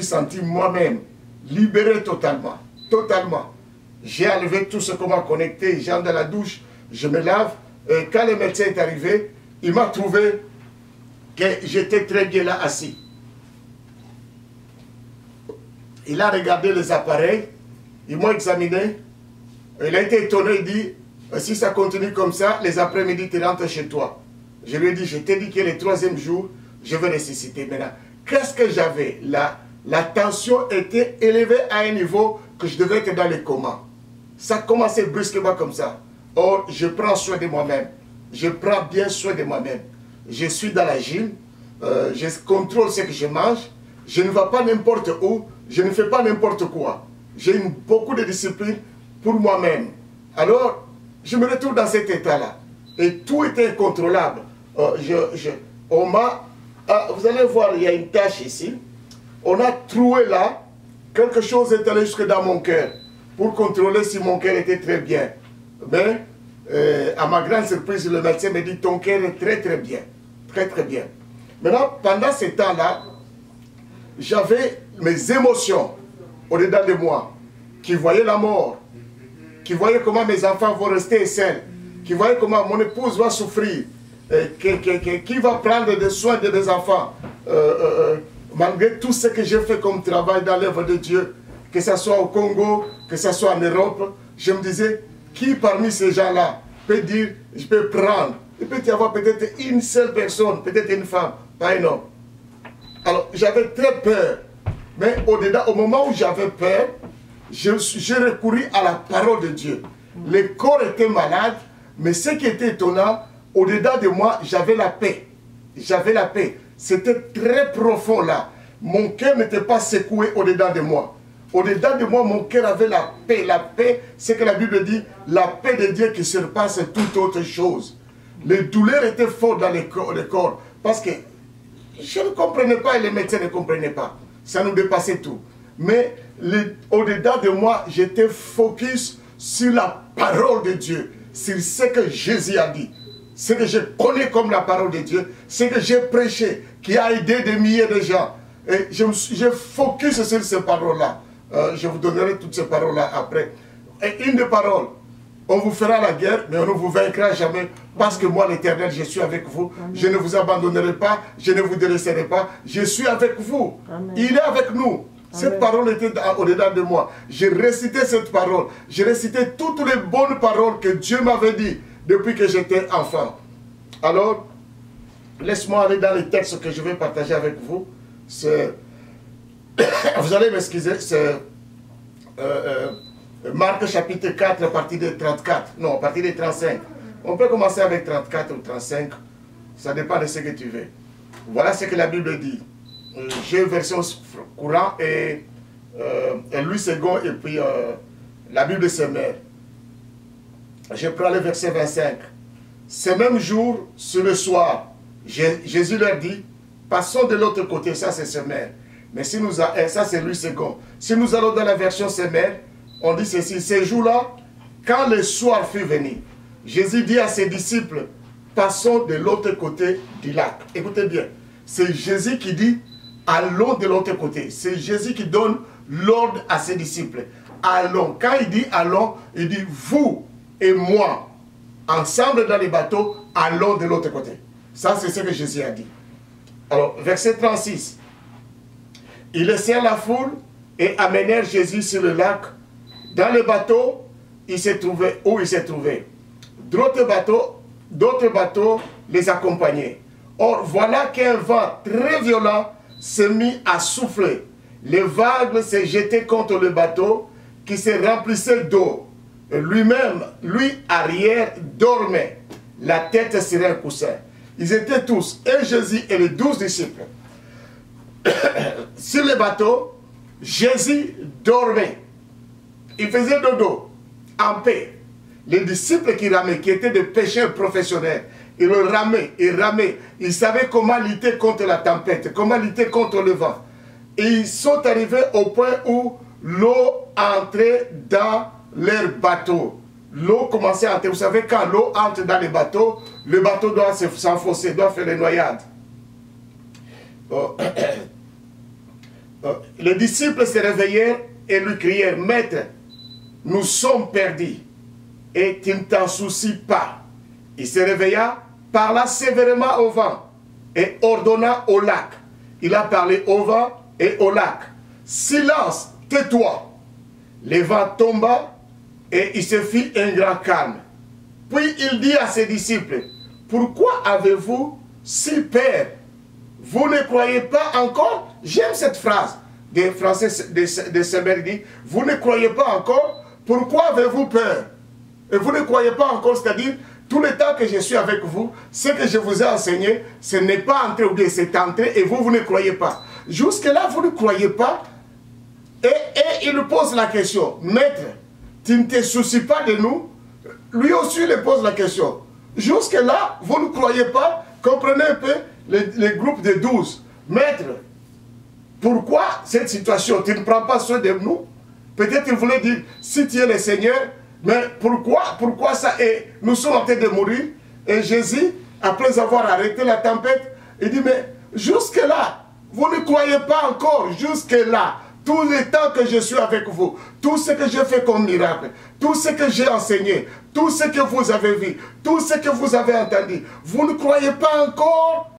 senti moi-même libéré totalement. Totalement. J'ai enlevé tout ce qu'on m'a connecté, j'entre dans la douche, je me lave. Et quand le médecin est arrivé, il m'a trouvé que j'étais très bien là assis. Il a regardé les appareils, ils m'ont examiné. Il a été étonné, il dit, si ça continue comme ça, les après-midi, tu rentres chez toi. Je lui ai dit, je t'ai dit que le 3e jour, je vais ressusciter. Maintenant, qu'est-ce que j'avais là? La tension était élevée à un niveau que je devais être dans le coma. Ça commençait brusquement comme ça. Or, je prends soin de moi-même. Je prends bien soin de moi-même. Je suis dans la gym. Je contrôle ce que je mange. Je ne vais pas n'importe où. Je ne fais pas n'importe quoi. J'ai beaucoup de discipline pour moi-même. Alors, je me retrouve dans cet état-là. Et tout était incontrôlable. On m'a... vous allez voir, il y a une tache ici. On a troué là, quelque chose est allé jusque dans mon cœur, pour contrôler si mon cœur était très bien. Mais, à ma grande surprise, le médecin me dit, ton cœur est très très bien. Très très bien. Maintenant, pendant ce temps-là, j'avais mes émotions au-dedans de moi, qui voyaient la mort, qui voyaient comment mes enfants vont rester seuls, qui voyaient comment mon épouse va souffrir, qui va prendre des soins de mes enfants, malgré tout ce que j'ai fait comme travail dans l'œuvre de Dieu, que ce soit au Congo, que ce soit en Europe, je me disais, qui parmi ces gens-là peut dire, je peux prendre? Il peut y avoir peut-être une seule personne, peut-être une femme, pas un homme. Alors, j'avais très peur. Mais au moment où j'avais peur, j'ai recouru à la parole de Dieu. Le corps était malade, mais ce qui était étonnant, au-dedans de moi, j'avais la paix. J'avais la paix. C'était très profond là. Mon cœur n'était pas secoué au-dedans de moi. Au-dedans de moi, mon cœur avait la paix. La paix, c'est que la Bible dit, la paix de Dieu qui surpasse toute autre chose. Les douleurs étaient fortes dans le corps. Parce que je ne comprenais pas et les médecins ne comprenaient pas. Ça nous dépassait tout. Mais au-dedans de moi, j'étais focus sur la parole de Dieu. Sur ce que Jésus a dit. Ce que je connais comme la parole de Dieu. Ce que j'ai prêché, qui a aidé des milliers de gens. Et je focus sur ces paroles-là. Je vous donnerai toutes ces paroles-là après. Et une des paroles, on vous fera la guerre, mais on ne vous vaincra jamais, parce que moi, l'Éternel, je suis avec vous. Amen. Je ne vous abandonnerai pas, je ne vous délaisserai pas, je suis avec vous. Amen. Il est avec nous. Amen. Cette parole était au-dedans de moi. J'ai récité cette parole. J'ai récité toutes les bonnes paroles que Dieu m'avait dit depuis que j'étais enfant. Alors, laisse-moi aller dans les textes que je vais partager avec vous. Vous allez m'excuser, c'est Marc chapitre 4, à partir de 34. Non, à partir de 35. On peut commencer avec 34 ou 35. Ça dépend de ce que tu veux. Voilà ce que la Bible dit. J'ai une version courante et Louis II et puis la Bible se mêle. Je prends le verset 25. Ce même jour, sur le soir, Jésus leur dit, passons de l'autre côté, ça c'est Semère. Mais si nous ça c'est Louis II. Si nous allons dans la version Semère, on dit ceci, ces jours-là, quand le soir fut venu, Jésus dit à ses disciples, passons de l'autre côté du lac. Écoutez bien, c'est Jésus qui dit, allons de l'autre côté. C'est Jésus qui donne l'ordre à ses disciples. Allons. Quand il dit allons, il dit vous et moi, ensemble dans les bateaux, allons de l'autre côté. Ça, c'est ce que Jésus a dit. Alors, verset 36. Ils laissèrent la foule et amenèrent Jésus sur le lac. Dans le bateau, il s'est trouvé où il s'est trouvé. D'autres bateaux les accompagnaient. Or, voilà qu'un vent très violent s'est mis à souffler. Les vagues s'est jeté contre le bateau qui se remplissait d'eau. Lui-même, lui, arrière, dormait. La tête sur un coussin. Ils étaient tous, et Jésus et les 12 disciples. Sur le bateau, Jésus dormait. Il faisait dodo, en paix. Les disciples qui ramaient, qui étaient des pêcheurs professionnels, ils ramaient, ils savaient comment lutter contre la tempête, comment lutter contre le vent. Et ils sont arrivés au point où l'eau entrait dans leur bateau. L'eau commençait à entrer. Vous savez, quand l'eau entre dans le bateau doit s'enfoncer, doit faire les noyades. Les disciples se réveillèrent et lui crièrent, « Maître, nous sommes perdus, et tu ne t'en soucies pas. » Il se réveilla, parla sévèrement au vent, et ordonna au lac. Il a parlé au vent et au lac. « Silence, tais-toi !» Le vent tomba, et il se fit un grand calme. Puis il dit à ses disciples, « Pourquoi avez-vous si peur? Vous ne croyez pas encore? » J'aime cette phrase des Français de Saint-Bert, dit, « Vous ne croyez pas encore? Pourquoi avez-vous peur? » Et vous ne croyez pas encore, c'est-à-dire, tout le temps que je suis avec vous, ce que je vous ai enseigné, ce n'est pas entré ou bien c'est entré et vous, vous ne croyez pas. Jusque-là, vous ne croyez pas. Et il lui pose la question, « Maître, tu ne te soucies pas de nous? » Lui aussi, il pose la question. Jusque-là, vous ne croyez pas? Comprenez un peu les groupes de 12. Maître, pourquoi cette situation? Tu ne prends pas soin de nous? Peut-être il voulait dire, si tu es le Seigneur, mais pourquoi ça? Et nous sommes en train de mourir. Et Jésus, après avoir arrêté la tempête, il dit, mais jusque-là, vous ne croyez pas encore, jusque-là, tout le temps que je suis avec vous, tout ce que j'ai fait comme miracle, tout ce que j'ai enseigné, tout ce que vous avez vu, tout ce que vous avez entendu, vous ne croyez pas encore?